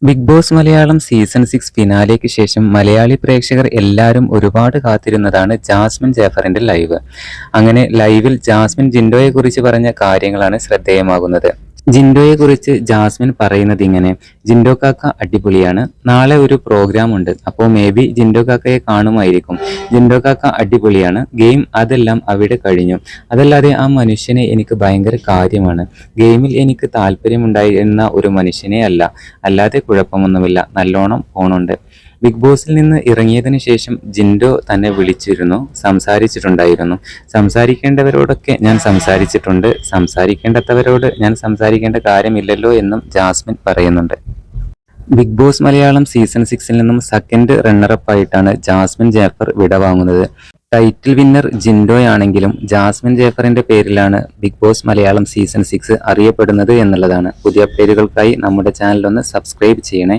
Big boss Malayalam season 6 ഫിനാലേക്ക് ശേഷം മലയാളി പ്രേക്ഷകർ എല്ലാവരും ഒരുപാട് കാത്തിരുന്നതാണ് ജാസ്മിൻ ജാഫറിന്റെ ലൈവ്. അങ്ങനെ ലൈവിൽ ജാസ്മിൻ ജിൻഡോയെ കുറിച്ച് പറഞ്ഞ കാര്യങ്ങളാണ് ശ്രദ്ധേയമാകുന്നത്. ജിൻഡോയെ കുറിച്ച് ജാസ്മിൻ പറയുന്നത് ഇങ്ങനെ: ജിൻഡോ കാക്ക അടിപൊളിയാണ്. നാളെ ഒരു പ്രോഗ്രാം ഉണ്ട്, അപ്പോൾ മേ ബി ജിൻഡോ കാക്കയെ കാണുമായിരിക്കും. ജിൻഡോ കാക്ക അടിപൊളിയാണ്. ഗെയിം അതെല്ലാം അവിടെ കഴിഞ്ഞു. അതല്ലാതെ ആ മനുഷ്യനെ എനിക്ക് ഭയങ്കര കാര്യമാണ്. ഗെയിമിൽ എനിക്ക് താല്പര്യമുണ്ടായിരുന്ന ഒരു മനുഷ്യനെ അല്ല. അല്ലാതെ കുഴപ്പമൊന്നുമില്ല, നല്ലോണം പോണുണ്ട്. ബിഗ് ബോസിൽ നിന്ന് ഇറങ്ങിയതിനു ശേഷം ജിൻഡോ തന്നെ വിളിച്ചിരുന്നു, സംസാരിച്ചിട്ടുണ്ടായിരുന്നു. സംസാരിക്കേണ്ടവരോടൊക്കെ ഞാൻ സംസാരിച്ചിട്ടുണ്ട്, സംസാരിക്കേണ്ടാത്തവരോട് ഞാൻ സംസാരിക്കേണ്ട കാര്യമില്ലല്ലോ എന്നും ജാസ്മിൻ പറയുന്നുണ്ട്. ബിഗ് ബോസ് മലയാളം സീസൺ 6 നിന്നും സെക്കൻഡ് റണ്ണറപ്പ് ആയിട്ടാണ് ജാസ്മിൻ ജാഫർ വിടവാങ്ങുന്നത്. ടൈറ്റിൽ വിന്നർ ജിൻഡോയാണെങ്കിലും ജാസ്മിൻ ജാഫറിന്റെ പേരിലാണ് ബിഗ് ബോസ് മലയാളം സീസൺ 6 അറിയപ്പെടുന്നത് എന്നുള്ളതാണ്. പുതിയ പേരുകൾക്കായി നമ്മുടെ ചാനൽ ഒന്ന് സബ്സ്ക്രൈബ് ചെയ്യണേ.